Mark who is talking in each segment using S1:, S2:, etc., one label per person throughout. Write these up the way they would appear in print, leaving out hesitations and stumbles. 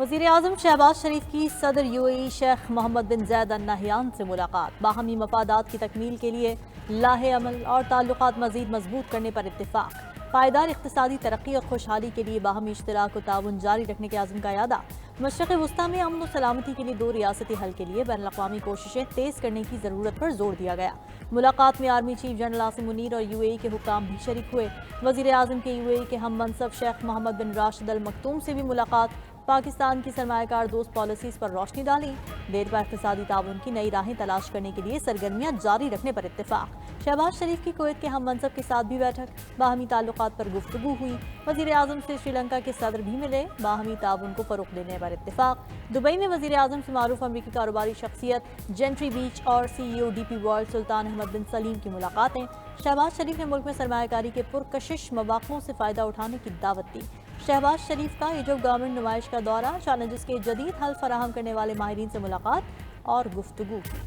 S1: वज़ीर आज़म शहबाज शरीफ की सदर यूएई शेख मोहम्मद बिन ज़ैद अल नहयान से मुलाकात। बाहमी मफादात की तकमील के लिए लाहे अमल और ताल्लुकात मज़ीद मजबूत करने पर इत्तिफाक। पायदार इक़्तिसादी तरक्की और खुशहाली के लिए बाहमी इश्तराक और ताउन जारी रखने के आज़म का यादा। मशरक़ वस्ता में अमन व सलामती के लिए दो रियासती हल के लिए बैनुल-अक़वामी कोशिशें तेज़ करने की ज़रूरत पर जोर दिया गया। मुलाकात में army chief general Asim Munir और यूएई के हुक्काम भी शरीक हुए। वज़ीर आज़म के यूएई के हम मनसब शेख मोहम्मद बिन राशिद अल मकतूम से भी मुलाकात। पाकिस्तान की सरमायाकार दोस्त पॉलिसीज़ पर रोशनी डाली। देर पर इक़्तिसादी ताउन की नई राहें तलाश करने के लिए सरगर्मियाँ जारी रखने पर इत्तिफाक। शहबाज शरीफ की कुवैत के हम मनसब के साथ भी बैठक। बाहमी ताल्लुकात पर गुफ्तगू हुई। वज़ीर आज़म से श्रीलंका के सदर भी मिले। बाहमी ताउन को फ़रोग़ देने पर इत्तिफाक। दुबई में वज़ीर आज़म से मारूफ अमरीकी कारोबारी शख्सियत जेंट्री बीच और CEO DP वर्ल्ड सुल्तान अहमद बिन सलीम की मुलाकातें। शहबाज शरीफ ने मुल्क में सरमायाकारी के पुरकशिश मौक़ों से फ़ायदा उठाने की दावत दी। शहबाज शरीफ का इजब गवर्नमेंट नुमाइश का दौरा, चैलेंजेस के जदीद हल फराहम करने वाले माहिरीन से मुलाकात और गुफ्तगू की।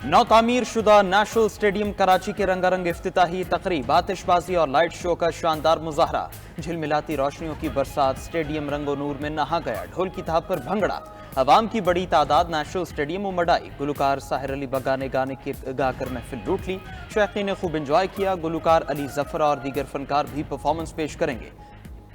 S2: नौ तामीर शुदा नेशनल स्टेडियम कराची के रंगारंग इफ्तिताही तकरीब, आतिशबाजी और लाइट शो का शानदार मुजाहरा। झिलमिलाती रोशनियों की बरसात, स्टेडियम रंगो नूर में नहा गया। ढोल की थाप पर भंगड़ा, अवाम की बड़ी तादाद नेशनल स्टेडियम उमड़। गुलकार साहिर अली बग्गा ने गाने गाकर महफिल लूट ली। शौकीन ने खूब इंजॉय किया। गुलकार अली जफर और दीगर फनकार भी परफॉर्मेंस पेश करेंगे।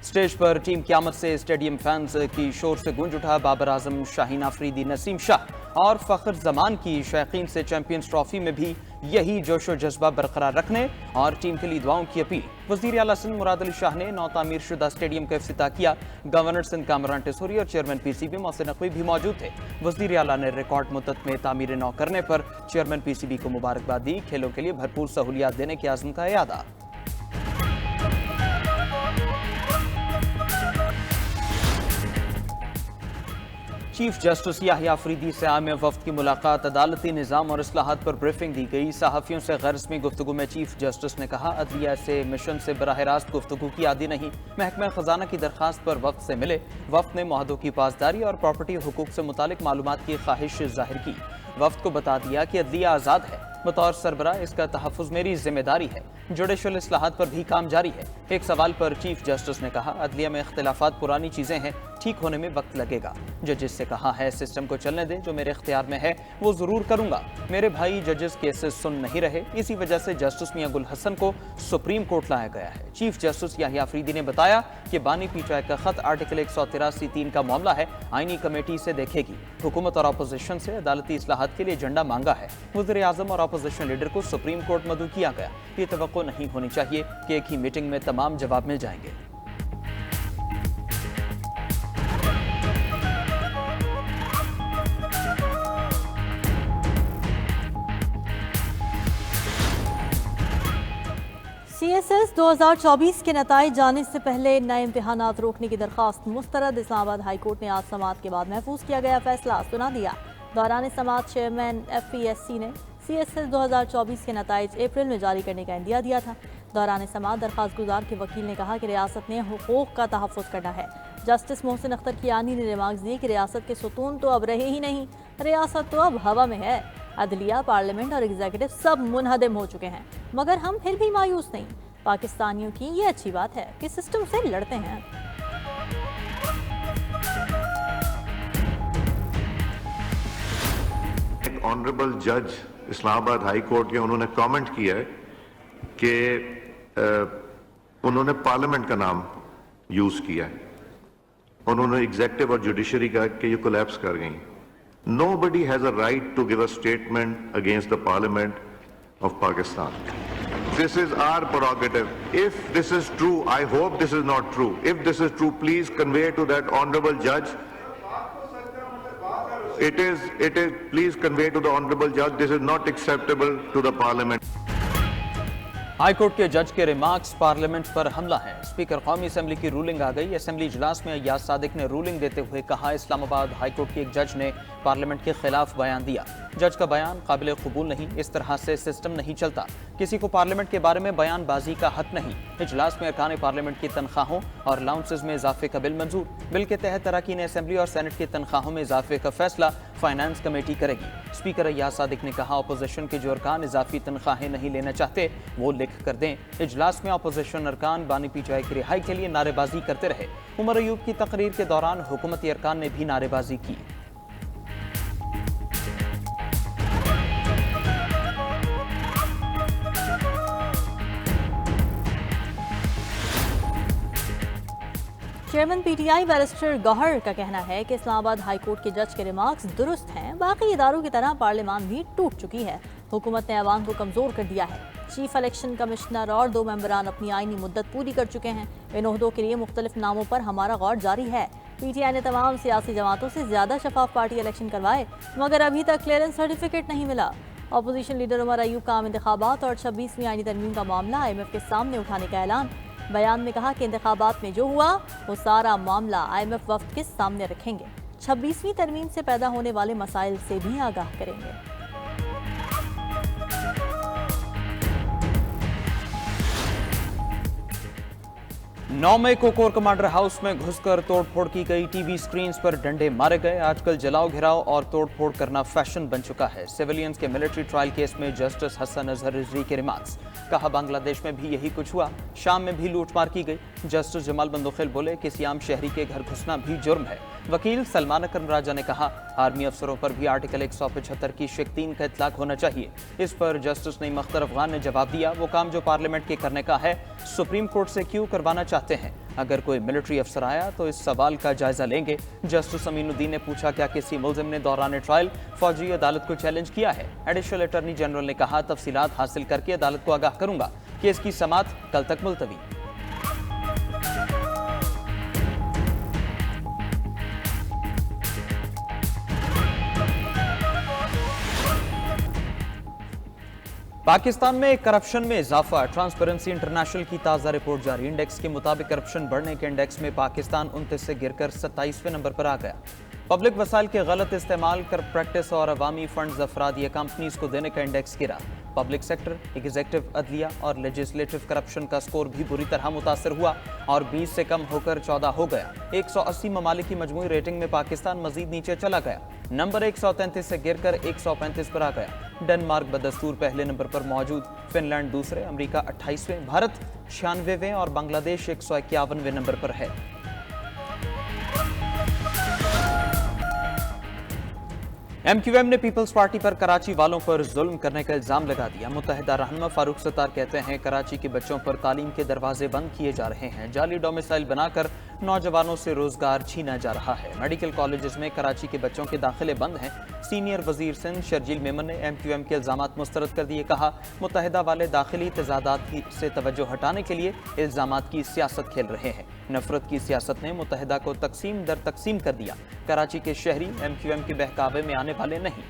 S2: स्टेज पर टीम क़यामत से स्टेडियम फैंस की शोर से गूंज उठा। बाबर आजम, शाहीन आफरीदी, नसीम शाह और फ़ख्र जमान की शौकीन से चैंपियंस ट्रॉफी में भी यही जोशो जज्बा बरकरार रखने और टीम के लिए दुआओं की अपील। वज़ीर आला सिंध मुराद अली शाह ने नौ तामीर शुदा स्टेडियम का इफ्तिताह किया। गवर्नर सिंध कामरान टिसोरी और चेयरमैन PCB मोहसिन नकवी भी मौजूद थे। वज़ीर आला ने रिकॉर्ड मुद्दत में तामीर नौ करने पर चेयरमैन PCB को मुबारकबाद दी। खेलों के लिए भरपूर सहूलियात देने के आज़म का यादा। चीफ जस्टिस याहिया अफरीदी से आम वफ्द की मुलाकात। अदालती निज़ाम और इस्लाहात पर ब्रीफिंग दी गई। सहाफ़ियों से गैर रस्मी गुफ्तगू में चीफ जस्टिस ने कहा, अदलिया से मिशन से बराह रास्त गुफ्तगू की आदि नहीं। महकमा ख़जाना की दरख्वास्त पर वफ्द से मिले। वफ्द ने मुआहदों की पासदारी और प्रॉपर्टी हुकूक से मुतालिक मालूमात की ख्वाहिश जाहिर की। वफ्द को बता दिया कि अदलिया आज़ाद है। बतौर सरबराह इसका तहफ़्फ़ुज़ मेरी जिम्मेदारी है। जुडिशल इस्लाहात पर भी काम जारी है। एक सवाल पर चीफ जस्टिस ने कहा, अदलिया में इख्तिलाफात पुरानी चीज़ें हैं, ठीक होने में वक्त लगेगा। जजेस से कहा है सिस्टम को चलने दें, जो मेरे इख्तियार में है वो ज़रूर करूँगा। मेरे भाई जजेस केसेस सुन नहीं रहे, इसी वजह से जस्टिस मियां गुल हसन को सुप्रीम कोर्ट लाया गया है। चीफ जस्टिस याहिया अफरीदी ने बताया कि बानी पीटीआई का खत आर्टिकल 183(3) का मामला है, आईनी कमेटी से देखेगी। हुकूमत और अपोजिशन से अदालती इस्लाहात के लिए एजेंडा मांगा है। वज़ीर आज़म और अपोजिशन लीडर को सुप्रीम कोर्ट मदऊ किया गया। ये तवक्को नहीं होनी चाहिए कि एक ही मीटिंग में तमाम जवाब मिल जाएंगे।
S1: CSS 2024 के नताइज जाने से पहले नए इम्तहानात रोकने की दरख्वास्त मुस्तरद। इस्लामाबाद हाई कोर्ट ने आज समाअत के बाद महफूज किया गया फैसला सुना दिया। दौरान समाअत चेयरमैन FPSC ने CSS 2024 के नताइज अप्रैल में जारी करने का इंदिया दिया था। दौरान समाअत दरख्वास्त गुजार के वकील ने कहा कि रियासत ने हुकूक का तहफ़्फ़ुज़ करना है। जस्टिस मोहसिन अख्तर कियानी ने रिमार्क्स दिए कि रियासत के सुतून तो अब रहे ही नहीं, रियासत तो अब हवा में है। अदलिया, पार्लियामेंट और एग्जीक्यूटिव सब मुनहदम हो चुके हैं, मगर हम फिर भी मायूस नहीं। पाकिस्तानियों की ये अच्छी बात है कि सिस्टम से लड़ते हैं।
S3: एक ऑनरेबल जज इस्लामाबाद हाई कोर्ट के उन्होंने कमेंट किया है कि उन्होंने पार्लियामेंट का नाम यूज किया है। उन्होंने एग्जीक्यूटिव और जुडिशरी का कि ये कोलैप्स कर गई। Nobody has a right to give a statement against the Parliament of Pakistan. This is our prerogative. If this is true, I hope this is not true. If this is true, please convey to that honorable judge. It is, please convey to the honorable judge, this is not acceptable to the Parliament.
S2: High court के जज के remarks parliament पर हमला है। Speaker कौमी assembly की ruling आ गई। Assembly इजलास में अय्याज सादिक ने रूलिंग देते हुए कहा, इस्लामाबाद हाई कोर्ट के एक जज ने पार्लियामेंट के खिलाफ बयान दिया। जज का बयान काबिल कबूल नहीं, इस तरह से सिस्टम नहीं चलता। किसी को पार्लियामेंट के बारे में बयानबाजी का हक नहीं। इजलास में अरकान पार्लियामेंट की तनख्वाहों और अलाउंसेज में इजाफे का बिल मंजूर। बिल के तहत अरकान असेंबली और सेनेट की तनख्वाहों में इजाफे का फैसला फाइनेंस कमेटी करेगी। स्पीकर अय्याज सादिक ने कहा, अपोजिशन के जो अरकान इजाफी तनख्वाहें नहीं लेना चाहते वो लिख कर दें। इजलास में अपोजिशन अरकान बानी पीटीआई की रिहाई के लिए नारेबाजी करते रहे। उमर अयूब की तकरीर के दौरान हुकूमती अरकान ने भी नारेबाजी की।
S1: चेयरमैन पीटीआई बैरिस्टर गौहर का कहना है कि इस्लामाबाद हाई कोर्ट के जज के रिमार्क्स दुरुस्त हैं। बाकी इदारों की तरह पार्लियामान भी टूट चुकी है। हुकूमत ने अवाम को कमजोर कर दिया है। चीफ इलेक्शन कमिश्नर और 2 मेंबरान अपनी आईनी मुद्दत पूरी कर चुके हैं। इन ओहदों के लिए मुख्तलिफ नामों पर हमारा गौर जारी है। पीटीआई ने तमाम सियासी जमातों से ज्यादा शफाफ पार्टी इलेक्शन करवाए, मगर अभी तक क्लियरेंस सर्टिफिकेट नहीं मिला। अपोजिशन लीडर उमर अयूब का आम इंतखाबात और 26वीं आईनी तरमीम का मामला IMF के सामने उठाने का ऐलान। बयान में कहा कि इंतखाबात में जो हुआ वो सारा मामला IMF वफ्द के सामने रखेंगे। 26वीं तरमीम से पैदा होने वाले मसाइल से भी आगाह करेंगे।
S2: नौ मई को कोर कमांडर हाउस में घुसकर तोड़फोड़ की गई। टीवी स्क्रीन पर डंडे मारे गए। आजकल जलाओ घिराव और तोड़फोड़ करना फैशन बन चुका है। सिविलियंस के मिलिट्री ट्रायल केस में जस्टिस हसन अजहर रिजवी के रिमार्क्स। कहा, बांग्लादेश में भी यही कुछ हुआ, शाम में भी लूटमार की गई। जस्टिस जमाल बंदोखिल बोले, किसी आम शहरी के घर घुसना भी जुर्म है। वकील सलमान अकरम राजा ने कहा, आर्मी अफसरों पर भी आर्टिकल 175 की शिकतीन का इतलाक होना चाहिए। इस पर जस्टिस नईम अख्तर अफगान ने जवाब दिया, वो काम जो पार्लियामेंट के करने का है सुप्रीम कोर्ट से क्यों करवाना चाहते हैं। अगर कोई मिलिट्री अफसर आया तो इस सवाल का जायजा लेंगे। जस्टिस अमीनुद्दीन ने पूछा, क्या किसी मुल्जिम ने दौरान ट्रायल फौजी अदालत को चैलेंज किया है। एडिशनल अटॉर्नी जनरल ने कहा, तफसीलात हासिल करके अदालत को आगाह करूंगा। केस की समाअत कल तक मुलतवी। पाकिस्तान में करप्शन में इजाफा। ट्रांसपेरेंसी इंटरनेशनल की ताज़ा रिपोर्ट जारी। इंडेक्स के मुताबिक करप्शन बढ़ने के इंडेक्स में पाकिस्तान 29 से गिरकर 27वें नंबर पर आ गया। पब्लिक वसाइल के गलत इस्तेमाल कर प्रैक्टिस और अवामी फंड्स अफराद या कंपनीज को देने का इंडेक्स गिरा। पब्लिक सेक्टर, एग्जीक्यूटिव, अदलिया और लेजिस्लेटिव करप्शन का स्कोर भी बुरी तरह मुतासर हुआ और 20 से कम होकर 14 हो गया। 180 ममालिक की मजमूई रेटिंग में पाकिस्तान मजीद नीचे चला गया। नंबर 133 से गिरकर 135 पर आ गया। डेनमार्क बदस्तूर पहले नंबर पर मौजूद, फिनलैंड दूसरे, अमेरिका 28वें, भारत 96वें और बांग्लादेश 151वें नंबर पर है। MQM ने पीपल्स पार्टी पर कराची वालों पर जुल्म करने का इल्जाम लगा दिया। मुत्तहिदा रहनुमा फारूक सत्तार कहते हैं, कराची के बच्चों पर तालीम के दरवाजे बंद किए जा रहे हैं। जाली डोमिसाइल बनाकर नौजवानों से रोजगार छीना जा रहा है। मेडिकल कॉलेजेस में कराची के बच्चों के दाखिले बंद हैं। सीनियर वजीर सिंध शर्जील मेमन ने MQM के इल्जामात मुस्तरद कर दिए। कहा, मुत्तहिदा वाले दाखिली तजादात से तवज्जो हटाने के लिए इल्जामात की सियासत खेल रहे हैं। नफरत की सियासत ने मुत्तहिदा को तकसीम दर तकसीम कर दिया। कराची के शहरी MQM के बहकावे में आने वाले नहीं।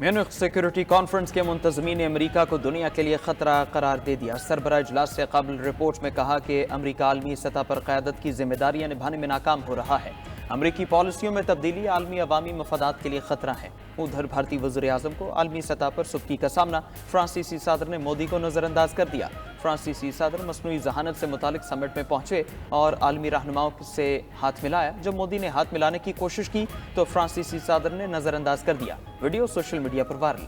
S2: म्यूनिख सिक्योरिटी कॉन्फ्रेंस के मुंतजमीन ने अमरीका को दुनिया के लिए खतरा करार दे दिया। सरबराह इजलास से कबल रिपोर्ट में कहा कि अमरीका आलमी सतह पर क़यादत की जिम्मेदारियां निभाने में नाकाम हो रहा है। अमरीकी पॉलिसियों में तब्दीली आलमी अवामी मफादात के लिए खतरा है। उधर भारतीय वज़ीर-ए-आज़म को आलमी सतह पर सुबकी का सामना। फ्रांसीसी सदर ने मोदी को नजरअंदाज कर दिया। फ्रांसीसी सदर मसनूई जहानत से मुतालिक समिट में पहुंचे और आलमी रहनुमाओं से हाथ मिलाया। जब मोदी ने हाथ मिलाने की कोशिश की तो फ्रांसीसी सदर ने नजरअंदाज कर दिया। वीडियो सोशल मीडिया पर वायरल।